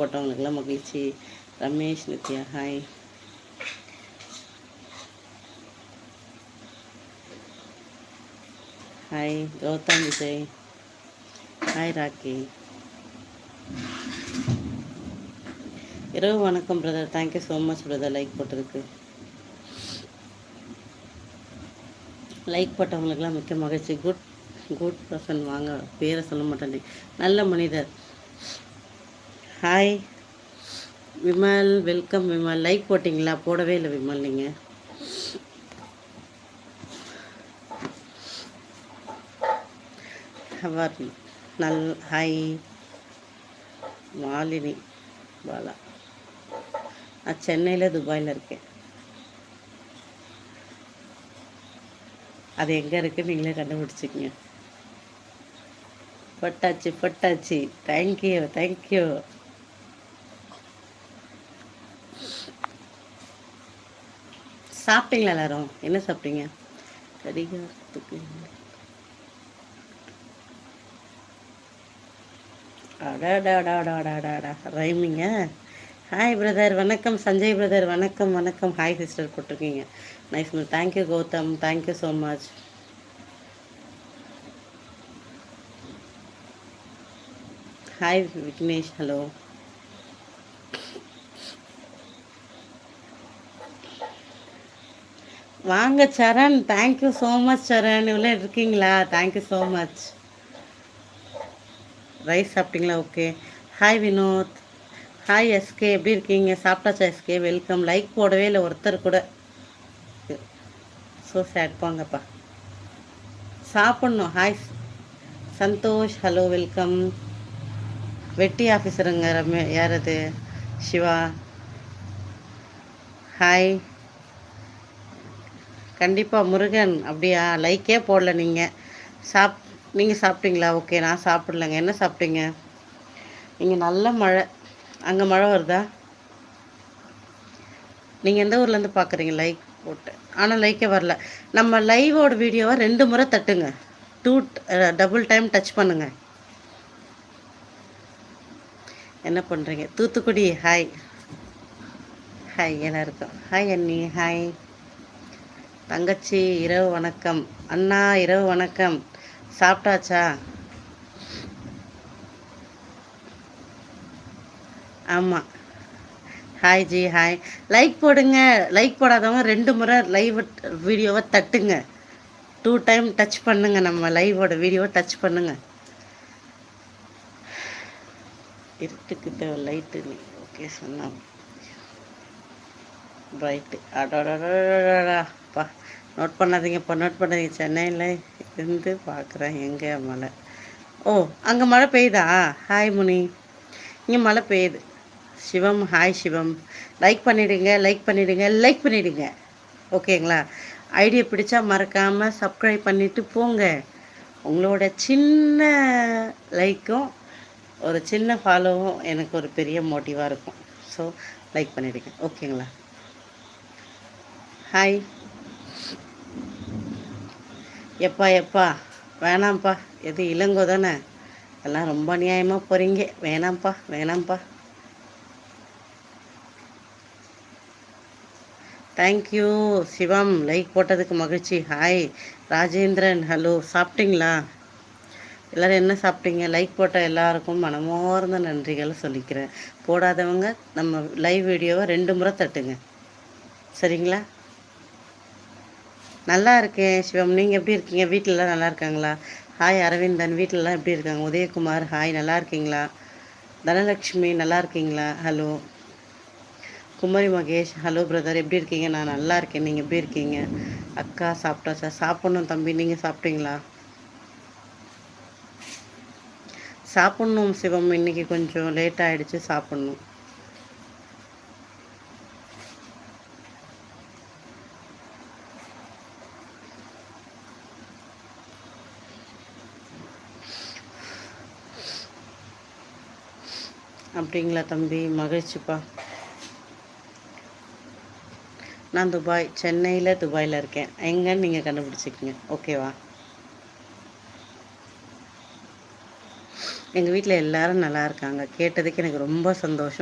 போட்டவங்களுக்கெல்லாம் மகிழ்ச்சி. Ramesh, Nithya hi. Hi Gautham Vijay hi Rocky. இரவு வணக்கம் brother. Thank you so much brother like போட்டதுக்கு. லைக் போட்டவங்களுக்கெல்லாம் மிக்க மகிழ்ச்சி. குட் குட் பர்சன் வாங்க, பேரை சொல்ல மாட்டேன். நல்ல மனிதர். Hi Vimal, welcome Vimal. Like போட்டிங்களா? போடவே இல்லை விமல் நீங்கள். ஹாய் மாலினி பாலா. நான் சென்னையில் துபாயில் இருக்கேன். அது எங்கே இருக்குது நீங்களே கண்டுபிடிச்சிக்கிங்க. பட்டாச்சு பட்டாச்சு. Thank you thank you. சாப்பிட்டீங்களா எல்லாரும்? என்ன சாப்பிட்டீங்க? கடிகாரத்துக்கு அடாடாடாடாடாடா ரைமிங்க. ஹாய் பிரதர் வணக்கம். சஞ்சய் பிரதர் வணக்கம் வணக்கம். ஹாய் சிஸ்டர் போட்டிருக்கீங்க. Nice ma'am. Thank you Gautham, thank you so much. Hi Vignesh, hello. வாங்க Saran. Thank you so much Saran. இவ்வளோ இருக்கீங்களா? Thank you so much. ரைஸ் சாப்பிட்டீங்களா? Okay. Hi Vinod. Hi SK, எப்படி இருக்கீங்க? சாப்பிட்டாச்சா எஸ்கே? வெல்கம். லைக் போடவே இல்லை ஒருத்தர் கூட. So sad. போங்கப்பா சாப்பிட்ணும். Hi Santhosh, hello welcome. வெட்டி ஆஃபீஸருங்க யார் அது? சிவா ஹாய். கண்டிப்பாக முருகன். அப்படியா? லைக்கே போடல நீங்கள். நீங்கள் சாப்பிட்டீங்களா? ஓகே, நான் சாப்பிட்லங்க. என்ன சாப்பிட்டீங்க? இங்கே நல்ல மழை. அங்கே மழை வருதா? நீங்கள் எந்த ஊர்லேருந்து பார்க்குறீங்க? லைக் போட்டு ஆனால் லைக்கே வரல. நம்ம லைவோட வீடியோவை 2 முறை தட்டுங்க. டபுள் டைம் டச் பண்ணுங்க. என்ன பண்ணுறீங்க? தூத்துக்குடி ஹாய். ஹாய் எல்லாருக்கும். ஹாய் அண்ணி ஹாய். தங்கச்சி இரவு வணக்கம். அண்ணா இரவு வணக்கம். சாப்பிட்டாச்சா? ஆமாம். Hi G hi. லைக் போடுங்க. லைக் போடாதவங்க 2 முறை லைவ் வீடியோவை தட்டுங்க. 2 டைம் டச் பண்ணுங்க. நம்ம லைவோட வீடியோவை டச் பண்ணுங்க. இருட்டுக்கிட்ட லைட்டு ஓகே சொன்னா ரைட்டு. அடோடா நோட் பண்ணாதீங்கப்பா, நோட் பண்ணாதீங்க. சென்னையில் இருந்து பார்க்குறேன். எங்கே மழை? ஓ, அங்கே மழை பெய்யுதா? ஹாய் முனி. இங்கே மழை பெய்யுது. சிவம் ஹாய் சிவம். லைக் பண்ணிவிடுங்க, லைக் பண்ணிவிடுங்க, லைக் பண்ணிவிடுங்க. ஓகேங்களா? ஐடியா பிடிச்சா மறக்காமல் சப்ஸ்கிரைப் பண்ணிவிட்டு போங்க. உங்களோட சின்ன லைக்கும் ஒரு சின்ன ஃபாலோவும் எனக்கு ஒரு பெரிய மோட்டிவாக இருக்கும். ஸோ லைக் பண்ணிவிடுங்க. ஓகேங்களா? ஹாய். எப்பா வேணாம்ப்பா. எது இளங்கோ தானே? எல்லாம் ரொம்ப அநியாயமாக போகிறீங்க. வேணாம்ப்பா. தேங்க்யூ சிவம். லைக் போட்டதுக்கு மகிழ்ச்சி. Hi Rajendran, hello. சாப்பிட்டீங்களா? எல்லோரும் என்ன சாப்பிட்டீங்க? லைக் போட்ட எல்லாருக்கும் மனமார்ந்த நன்றிகளை சொல்லிக்கிறேன். போடாதவங்க நம்ம லைவ் வீடியோவை 2 முறை தட்டுங்க. சரிங்களா? நல்லா இருக்கேன் சிவம். நீங்கள் எப்படி இருக்கீங்க? வீட்டிலலாம் நல்லா இருக்காங்களா? ஹாய் அரவிந்தன். வீட்டிலலாம் எப்படி இருக்காங்க? உதயகுமார் ஹாய். நல்லா இருக்கீங்களா? தனலக்ஷ்மி நல்லா இருக்கீங்களா? Hello. Kumari Mahesh hello brother, எப்படி இருக்கீங்க? நான் நல்லா இருக்கேன். நீங்கள் எப்படி இருக்கீங்க? அக்கா சாப்பிட்டாச்சா? சாப்பிட்ணும் தம்பி. நீங்கள் சாப்பிட்டீங்களா? சாப்பிட்ணும் சிவம். இன்றைக்கி கொஞ்சம் லேட் ஆகிடுச்சு. சாப்பிட்ணும். அப்படிங்களா தம்பி? மகிழ்ச்சிப்பா. நான் சென்னையில் துபாயில் இருக்கேன். எங்கன்னு நீங்கள் கண்டுபிடிச்சிக்கிங்க. ஓகேவா? எங்கள் வீட்டில் எல்லாரும் நல்லா இருக்காங்க. கேட்டதுக்கு எனக்கு ரொம்ப சந்தோஷம்.